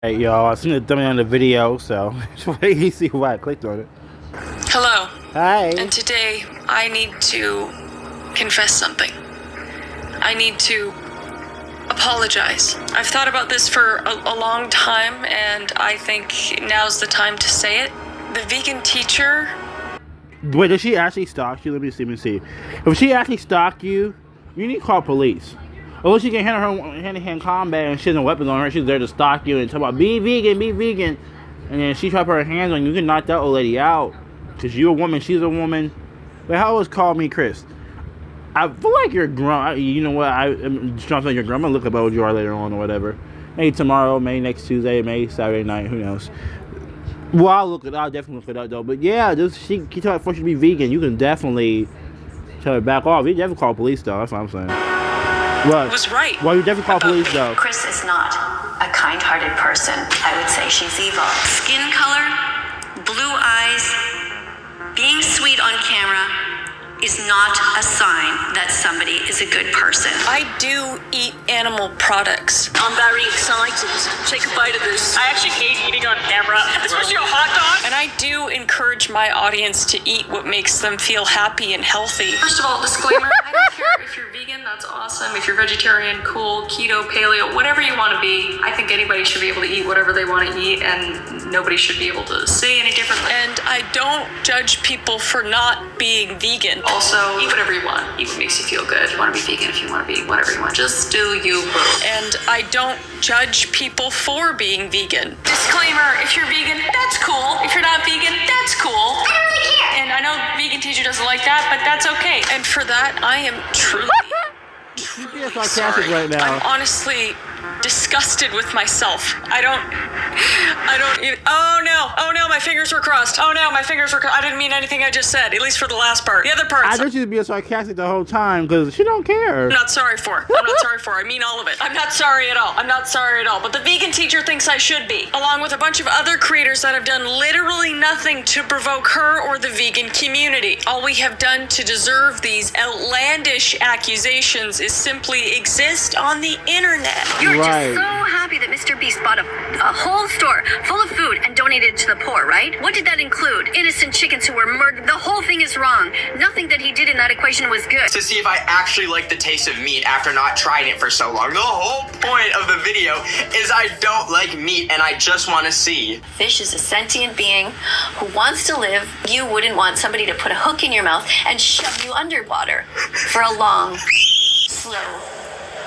Hey y'all, I seen the thumbnail on the video, so you see why I clicked on it. Hello. Hi. And today I need to confess something. I need to apologize. I've thought about this for a long time, and I think now's the time to say it. The vegan teacher. Wait, did she actually stalk you? Let me see. If she actually stalked you, you need to call police. Unless she can handle her hand-to-hand combat and she has no weapons on her, she's there to stalk you and talk about be vegan. And then she try to put her hands on you, you can knock that old lady out. Because you're a woman, she's a woman. But how always call me Chris? I feel like you're grown. You know what? I'm just trying to think you're grown. I'm going to look up how old you are later on or whatever. Maybe tomorrow, maybe next Tuesday, maybe Saturday night, who knows. Well, I'll definitely look it up though. But yeah, she tried to force you to be vegan. You can definitely tell her back off. You definitely call police though, that's what I'm saying. What? Was right. Well, you definitely call police though. Chris is not a kind-hearted person. I would say she's evil. Skin color, blue eyes, being sweet on camera is not a sign that somebody is a good person. I do eat animal products. I'm very excited. Take a bite of this. I actually hate eating on camera, especially a hot dog. And I do encourage my audience to eat what makes them feel happy and healthy. First of all, disclaimer, I don't care if you're vegan, that's awesome. If you're vegetarian, cool, keto, paleo, whatever you want to be. I think anybody should be able to eat whatever they want to eat, and nobody should be able to say any differently. And I don't judge people for not being vegan. Also, eat whatever you want. Eat what makes you feel good. If you want to be vegan, if you want to be whatever you want, just do you. And I don't judge people for being vegan. Disclaimer, if you're vegan, that's cool. If you're not vegan, that's cool. I don't really care. And I know vegan teacher doesn't like that, but that's okay. And for that, I am truly sarcastic right now. I'm honestly disgusted with myself. I don't even, oh no, my fingers were crossed. I didn't mean anything I just said, at least for the last part. The other parts, I thought you was being sarcastic the whole time because she don't care. I'm not sorry for. I mean all of it. I'm not sorry at all. But the vegan teacher thinks I should be, along with a bunch of other creators that have done literally nothing to provoke her or the vegan community. All we have done to deserve these outlandish accusations is simply exist on the internet. You're just so happy that Mr. Beast bought a whole store full of food and donated it to the poor, right? What did that include? Innocent chickens who were murdered. The whole thing is wrong. Nothing that he did in that equation was good. To see if I actually like the taste of meat after not trying it for so long. The whole point of the video is I don't like meat and I just want to see. Fish is a sentient being who wants to live. You wouldn't want somebody to put a hook in your mouth and shove you underwater for a long, slow,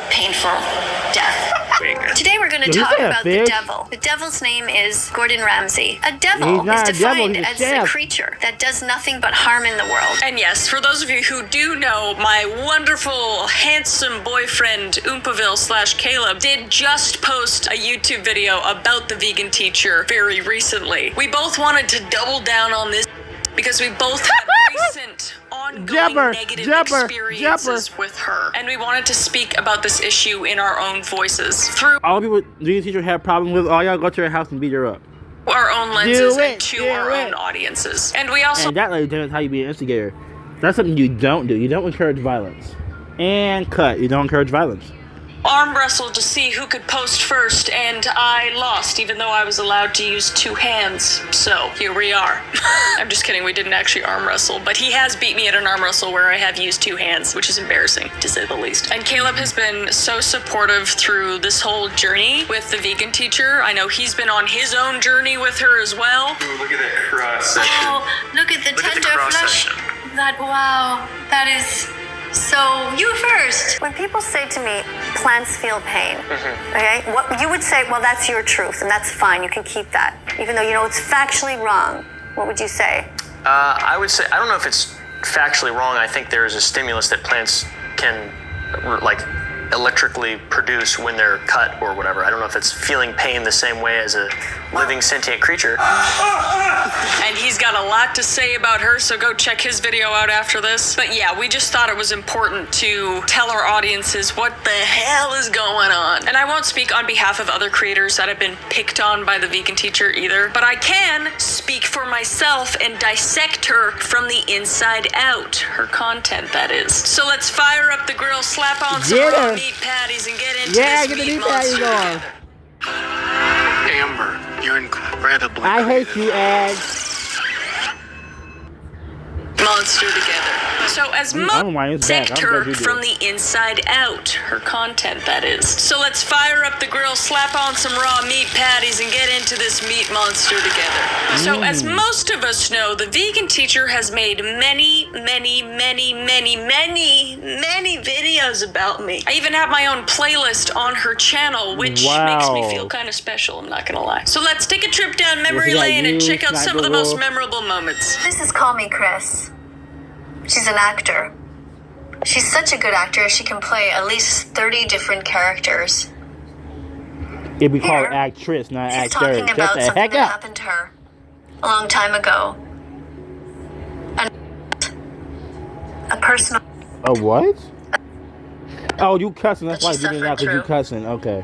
painful death. Today we're going to talk about the devil. The devil's name is Gordon Ramsay. A devil is defined as a creature that does nothing but harm in the world. And yes, for those of you who do know, my wonderful, handsome boyfriend, Oompaville/Caleb, did just post a YouTube video about the vegan teacher very recently. We both wanted to double down on this because we both had recent ongoing negative experiences with her. And we wanted to speak about this issue in our own voices. Through all people vegan teacher have problems with, all y'all go to her house and beat her up. Our own lenses and to our own audiences. And we also... And that, ladies and gentlemen, is how you be an instigator. That's something you don't do. You don't encourage violence. And cut. You don't encourage violence. Arm wrestled to see who could post first, and I lost, even though I was allowed to use two hands. So, here we are. I'm just kidding, we didn't actually arm wrestle, but he has beat me at an arm wrestle where I have used two hands, which is embarrassing, to say the least. And Caleb has been so supportive through this whole journey with the vegan teacher. I know he's been on his own journey with her as well. Ooh, look at that cross section. Oh, look at the tender flesh. Wow, that is... So, you first. When people say to me, plants feel pain, okay, what you would say, well, that's your truth, and that's fine, you can keep that. Even though you know it's factually wrong, what would you say? I would say, I don't know if it's factually wrong. I think there is a stimulus that plants can, like, electrically produce when they're cut or whatever. I don't know if it's feeling pain the same way as a living sentient creature. And he's got a lot to say about her, so go check his video out after this. But yeah, we just thought it was important to tell our audiences what the hell is going on. And I won't speak on behalf of other creators that have been picked on by the vegan teacher either, but I can speak for myself and dissect her from the inside out. Her content, that is. So let's fire up the grill, slap on some meat patties, and get into this get the meat patties on. Damn incredibly I hate you, Ed. Monster together. So as I'm Ryan's back. I'm glad her you did. from the inside out, her content that is. So let's fire up the grill, slap on some raw meat patties, and get into this meat monster together. So as most of us know, the vegan teacher has made many videos about me. I even have my own playlist on her channel, which makes me feel kind of special, I'm not gonna lie. So let's take a trip down memory lane and check out some of the most memorable moments. This is kallmekris. She's an actor. She's such a good actor, she can play at least 30 different characters. It'd be called actress, not She's actor. talking about Shut the something heck that up. happened to her a long time ago. A personal... A what? Oh, you cussing. That's why you didn't out because you through. cussing. Okay.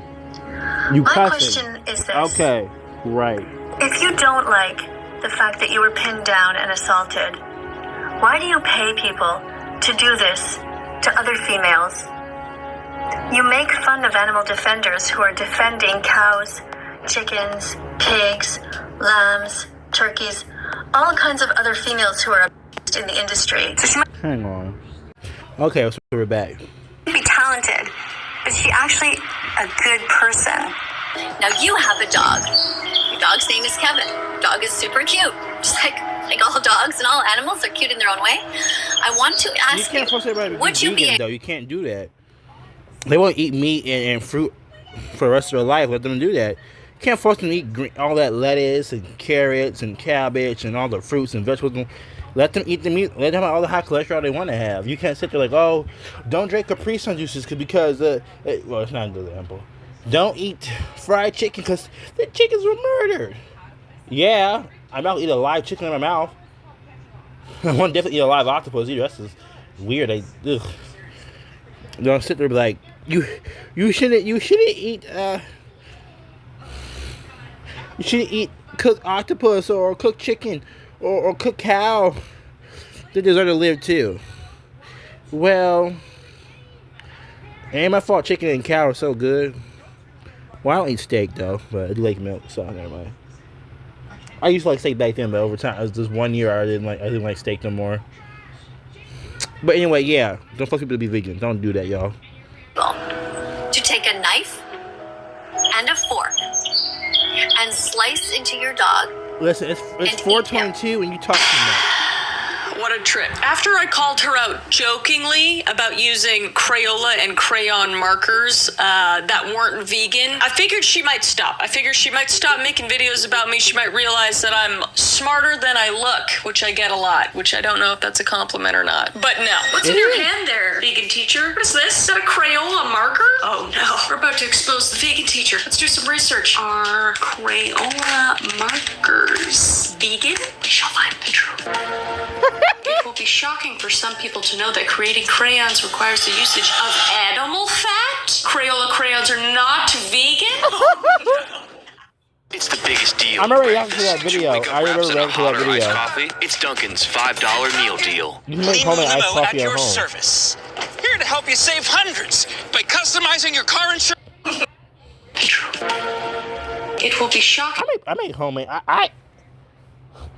You My cussing. question is this. Okay. Right. If you don't like the fact that you were pinned down and assaulted, why do you pay people to do this to other females? You make fun of animal defenders who are defending cows, chickens, pigs, lambs, turkeys, all kinds of other females who are in the industry. So she might Hang on. Okay, so we're back. be talented, but she actually a good person. Now you have a dog. Your dog's name is Kevin. Dog is super cute. Just like all dogs and all animals are cute in their own way. I want to You ask can't force everybody to would be you vegan, be though. You can't do that. They won't eat meat and fruit for the rest of their life. Let them do that. You can't force them to eat all that lettuce and carrots and cabbage and all the fruits and vegetables. Let them eat the meat. Let them have all the high cholesterol they want to have. You can't sit there like, oh, don't drink Capri Sun juices because, well, it's not a good example. Don't eat fried chicken because the chickens were murdered. Yeah, I'm not eat a live chicken in my mouth. I won't definitely eat a live octopus either. That's just weird. Ugh. Don't sit there and be like, you shouldn't eat you shouldn't eat cooked octopus or cooked chicken or cooked cow. They deserve to live too. Well, it ain't my fault chicken and cow are so good. Well, I don't eat steak though, but I do like milk, so never mind. I used to like steak back then, but over time, it was just 1 year I didn't like steak no more. But anyway, yeah, don't force people to be vegan. Don't do that, y'all. to take a knife and a fork and slice into your dog. Listen, it's 4:22 and you talking about. What a trip. After I called her out jokingly about using Crayola and crayon markers that weren't vegan, I figured she might stop. I figured she might stop making videos about me. She might realize that I'm smarter than I look, which I get a lot, which I don't know if that's a compliment or not. But no. What's in your hand there, vegan teacher? What is this? Is that a Crayola marker? Oh no. We're about to expose the vegan teacher. Let's do some research. Are Crayola markers vegan? We shall find the truth. It will be shocking for some people to know that creating crayons requires the usage of animal fat. Crayola crayons are not vegan. It's the biggest deal. I remember reacting to that video. I remember reacting to that video. Coffee. It's Dunkin's $5 meal deal. You can make homemade iced Limo at coffee at your home. service. Here to help you save hundreds by customizing your car insurance. It will be shocking. I make homemade.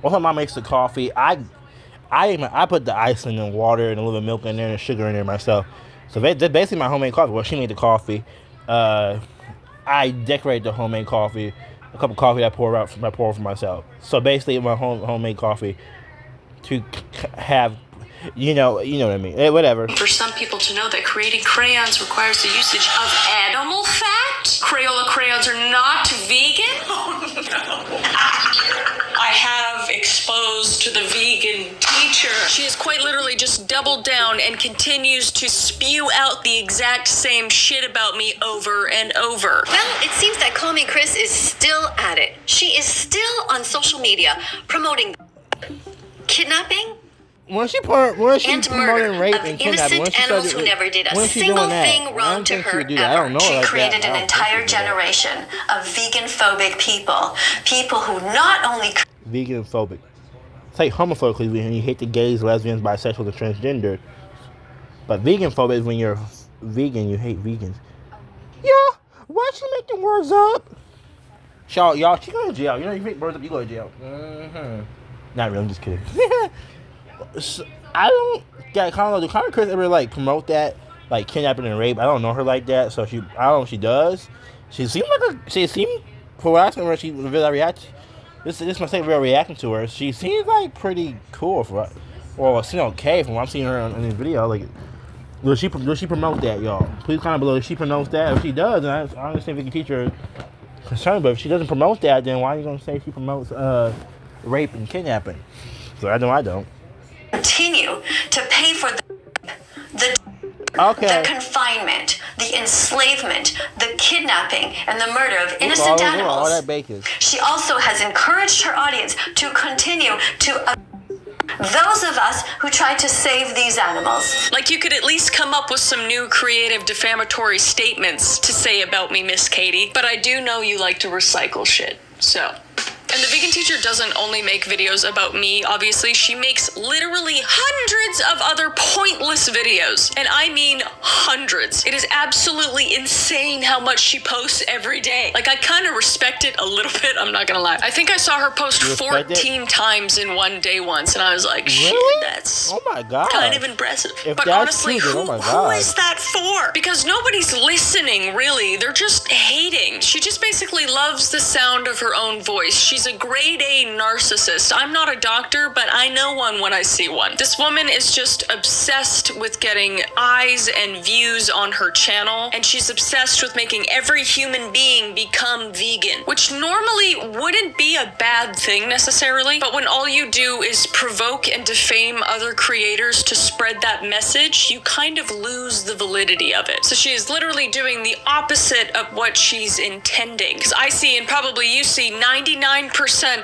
Well, my mom makes the coffee. I put the ice in the water and a little milk in there and sugar in there myself. So that's basically my homemade coffee. Well, she made the coffee. I decorate the homemade coffee. A cup of coffee I pour for myself. So basically, my homemade coffee to have, you know what I mean. Whatever. For some people to know that creating crayons requires the usage of animal fat. Crayola crayons are not vegan. Oh no. I have exposed the vegan teacher. She has quite literally just doubled down and continues to spew out the exact same shit about me over and over. Well, it seems that kallmekris is still at it. She is still on social media promoting kidnapping When she and promoting murder rape of and kidnapping, innocent animals who never did a when she single doing that? thing wrong to her I don't ever. know She like created that. an entire generation of vegan-phobic people who not only Vegan phobic. It's like homophobic when you hate the gays, lesbians, bisexual, and transgender. But vegan phobic is when you're vegan, you hate vegans. Yeah, why she making words up? Y'all, she go to jail. You know, you make birds up, you go to jail. Not really, I'm just kidding. So, I don't get do kallmekris ever like promote that, like kidnapping and rape? I don't know her like that, so I don't know if she does. She seemed for what I saw her, she was really react. This is my second real reaction to her. She seems like pretty cool seems okay from what I'm seeing her in this video. Like, will she promote that, y'all? Please comment below if she promotes that. If she does, then I understand if we can teach her concern. But if she doesn't promote that, then why are you gonna say she promotes rape and kidnapping? So I know I don't. Continue to pay for the confinement, the enslavement, the kidnapping, and the murder of innocent animals. All that bacon. She also has encouraged her audience to continue to those of us who try to save these animals. Like, you could at least come up with some new creative defamatory statements to say about me, Miss Katie. But I do know you like to recycle shit, so. And the vegan teacher doesn't only make videos about me, obviously. She makes literally hundreds of other pointless videos. And I mean hundreds. It is absolutely insane how much she posts every day. Like, I kind of respect it a little bit, I'm not gonna lie. I think I saw her post 14 times in one day once, and I was like, shit, that's kind of impressive. But honestly, who is that for? Because nobody's listening, really. They're just hating. She just basically loves the sound of her own voice. She's a grade A narcissist. I'm not a doctor, but I know one when I see one. This woman is just obsessed with getting eyes and views on her channel, and she's obsessed with making every human being become vegan, which normally wouldn't be a bad thing necessarily, but when all you do is provoke and defame other creators to spread that message, you kind of lose the validity of it. So she is literally doing the opposite of what she's intending. Because I see, and probably you see, 99%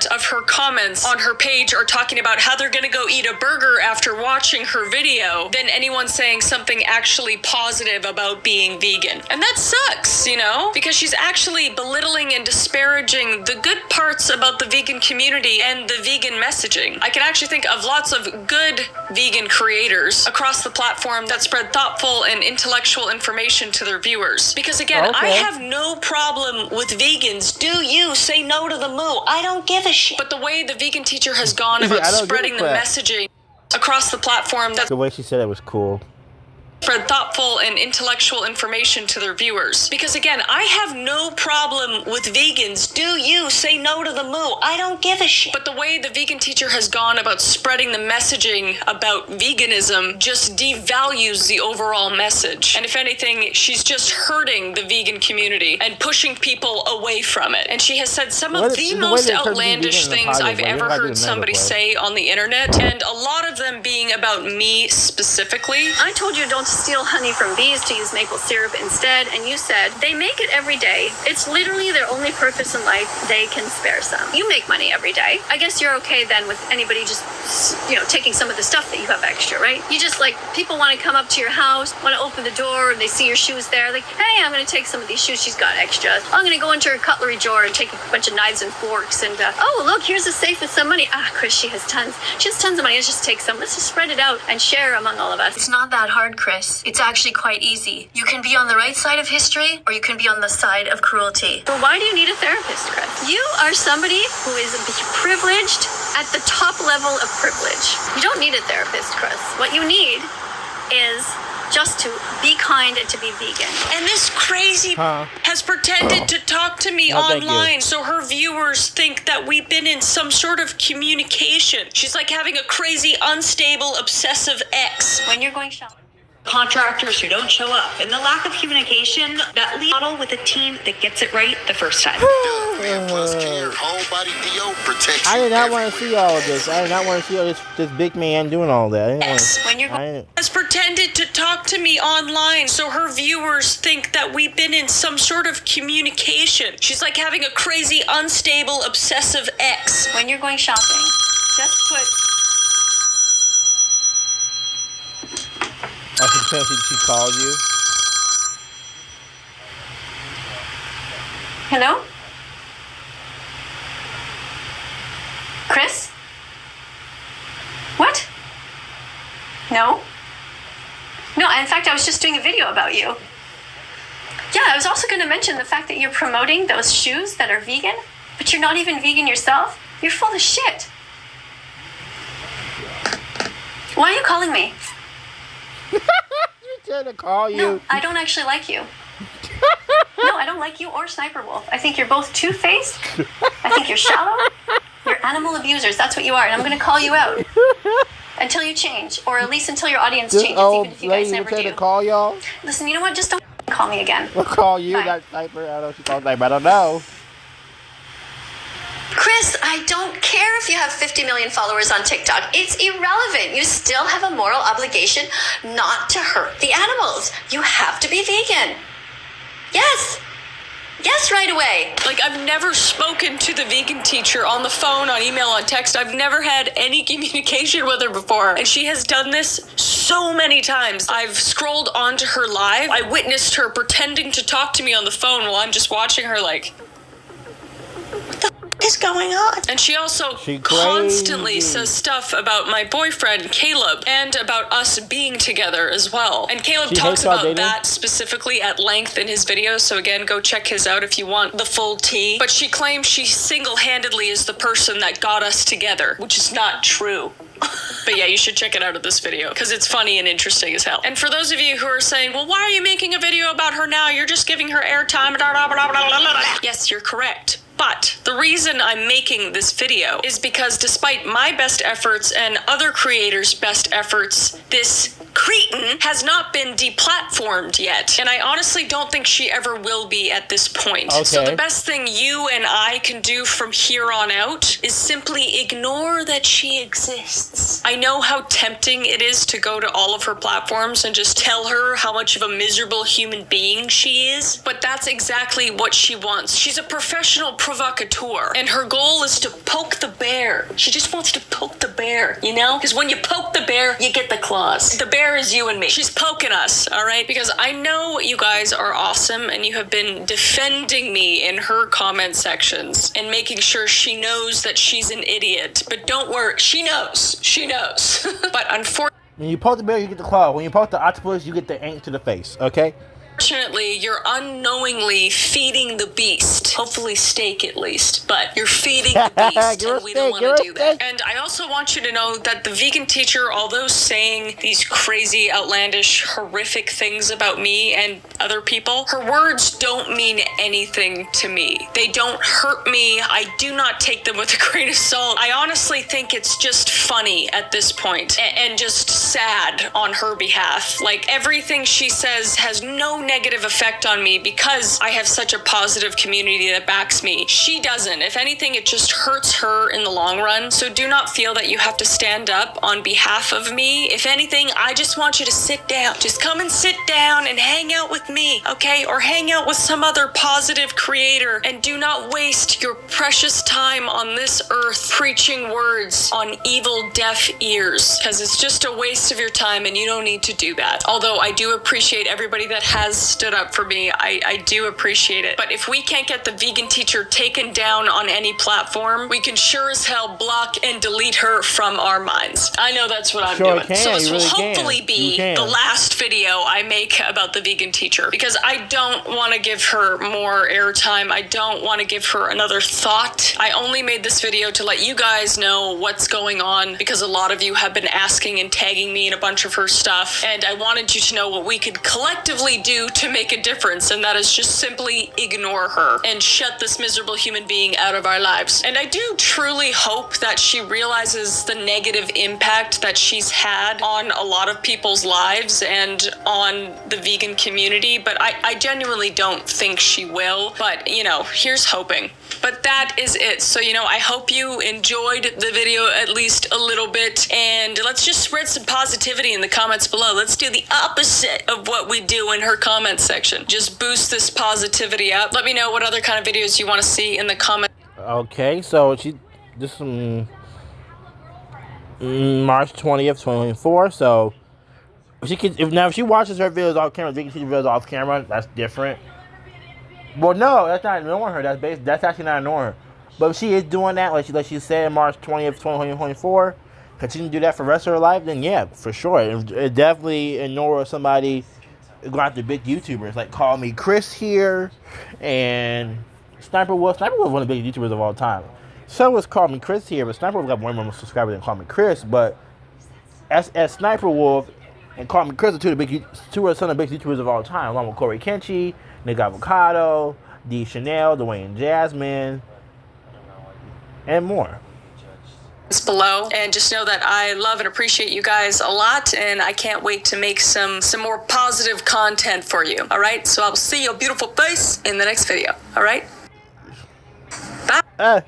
of her comments on her page are talking about how they're gonna go eat a burger after watching her video than anyone saying something actually positive about being vegan. And that sucks, you know? Because she's actually belittling and disparaging the good parts about the vegan community and the vegan messaging. I can actually think of lots of good vegan creators across the platform that spread thoughtful and intellectual information to their viewers. Because again, I have no problem with vegans. Do you say no to the moo? I don't give a shit. But the way the vegan teacher has gone about spreading the messaging across the platform, that's the way she said it was cool. Spread thoughtful and intellectual information to their viewers. Because again, I have no problem with vegans. Do you say no to the moo? I don't give a shit. But the way the vegan teacher has gone about spreading the messaging about veganism just devalues the overall message. And if anything, she's just hurting the vegan community and pushing people away from it. And she has said some of the most outlandish things I've ever heard somebody say on the internet, and a lot of them being about me specifically. I told you don't steal honey from bees, to use maple syrup instead, and you said they make it every day. It's literally their only purpose in life. They can spare some. You make money every day. I guess you're okay then with anybody just, taking some of the stuff that you have extra, right? You just, like, people want to come up to your house, want to open the door, and they see your shoes there, like, hey, I'm going to take some of these shoes she's got extra. I'm going to go into her cutlery drawer and take a bunch of knives and forks, and, oh, look, here's a safe with some money. Chris, she has tons of money. Let's just take some. Let's just spread it out and share among all of us. It's not that hard, Chris. It's actually quite easy. You can be on the right side of history, or you can be on the side of cruelty. So why do you need a therapist, Chris? You are somebody who is privileged at the top level of privilege. You don't need a therapist, Chris. What you need is just to be kind and to be vegan. And this crazy has pretended to talk to me online so her viewers think that we've been in some sort of communication. She's like having a crazy, unstable, obsessive ex. When you're going shopping. Contractors who don't show up, and the lack of communication that lead model with a team that gets it right the first time. I did not want to see all of this. I did not want to see all this big man doing all that. Has pretended to talk to me online so her viewers think that we've been in some sort of communication. She's like having a crazy, unstable, obsessive ex. When you're going shopping, just put... She called you. Hello? Chris? What? No? No, in fact, I was just doing a video about you. Yeah, I was also going to mention the fact that you're promoting those shoes that are vegan. But you're not even vegan yourself? You're full of shit. Why are you calling me? You trying to call you? No, I don't actually like you. No, I don't like you or Sniper Wolf. I think you're both two-faced. I think you're shallow. You're animal abusers. That's what you are, and I'm going to call you out until you change, or at least until your audience changes, even if you guys never do. To call y'all? Listen, you know what? Just don't call me again. We'll call you, Bye. that Sniper. I don't know if she calls Sniper. I don't know. Chris, I don't care if you have 50 million followers on TikTok. It's irrelevant. You still have a moral obligation not to hurt the animals. You have to be vegan. Yes. Yes, right away. Like, I've never spoken to the vegan teacher on the phone, on email, on text. I've never had any communication with her before. And she has done this so many times. I've scrolled onto her live. I witnessed her pretending to talk to me on the phone while I'm just watching her like, is going on? And she also constantly says stuff about my boyfriend, Caleb, and about us being together as well. And Caleb talks about that specifically at length in his videos, so again, go check his out if you want the full tea. But she claims she single-handedly is the person that got us together, which is not true. But yeah, you should check it out of this video, because it's funny and interesting as hell. And for those of you who are saying, well, why are you making a video about her now? You're just giving her airtime. Yes, you're correct. But the reason I'm making this video is because despite my best efforts and other creators' best efforts, this cretin has not been deplatformed yet. And I honestly don't think she ever will be at this point. Okay. So the best thing you and I can do from here on out is simply ignore that she exists. I know how tempting it is to go to all of her platforms and just tell her how much of a miserable human being she is, but that's exactly what she wants. She's a professional provocateur, and her goal is to poke the bear. She just wants to poke the bear, you know? Because when you poke the bear, you get the claws. The bear is you and me. She's poking us, all right? Because I know you guys are awesome, and you have been defending me in her comment sections and making sure she knows that she's an idiot. But don't worry, she knows. She knows. But unfortunately, when you poke the bear, you get the claw. When you poke the octopus, you get the ink to the face, okay? Unfortunately, you're unknowingly feeding the beast. Hopefully steak at least, but you're feeding the beast and we don't want to do that. And I also want you to know that the vegan teacher, although saying these crazy, outlandish, horrific things about me and other people, her words don't mean anything to me. They don't hurt me. I do not take them with a grain of salt. I honestly think it's just funny at this point and just sad on her behalf. Like, everything she says has no negative effect on me because I have such a positive community that backs me. She doesn't. If anything, it just hurts her in the long run. So do not feel that you have to stand up on behalf of me. If anything, I just want you to sit down. Just come and sit down and hang out with me, okay? Or hang out with some other positive creator, and do not waste your precious time on this earth preaching words on evil deaf ears, because it's just a waste of your time and you don't need to do that. Although I do appreciate everybody that has stood up for me. I do appreciate it. But if we can't get the vegan teacher taken down on any platform, we can sure as hell block and delete her from our minds. I know that's what I'm doing. So this will hopefully be the last video I make about the vegan teacher, because I don't want to give her more airtime. I don't want to give her another thought. I only made this video to let you guys know what's going on, because a lot of you have been asking and tagging me in a bunch of her stuff, and I wanted you to know what we could collectively do to make a difference, and that is just simply ignore her and shut this miserable human being out of our lives. And I do truly hope that she realizes the negative impact that she's had on a lot of people's lives and on the vegan community, but I genuinely don't think she will. But, you know, here's hoping. But that is it. So, you know, I hope you enjoyed the video at least a little bit, and let's just spread some positivity in the comments below. Let's do the opposite of what we do in her comment section. Just boost this positivity up. Let me know what other kind of videos you want to see in the comments. Okay, so this March 20th, 2024. So if she watches her videos off camera, vegan teacher videos off camera, that's different. Well, no, that's not ignoring her. That's actually not ignoring her. But if she is doing that, like she said, March 20th, 2024, continue to do that for the rest of her life, then yeah, for sure. It definitely ignore somebody going after big YouTubers like Call Me Chris here and Sniper Wolf. Sniper Wolf is one of the biggest YouTubers of all time. So was kallmekris here, but Sniper Wolf got more subscribers than kallmekris. But as Sniper Wolf and kallmekris are two of some of the biggest YouTubers of all time, along with Corey Kenchi, Nick Avocado, D Chanel, Dwayne Jasmine, and more. Below, and just know that I love and appreciate you guys a lot, and I can't wait to make some more positive content for you. All right, so I'll see your beautiful face in the next video. All right, bye.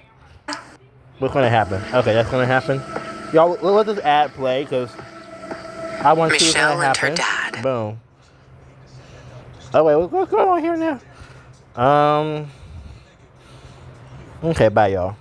What's gonna happen? Okay, that's gonna happen. Y'all, let this ad play because I want to see what's gonna happen. Michelle and her dad. Boom. Oh wait, what's going on here now? Okay, bye y'all.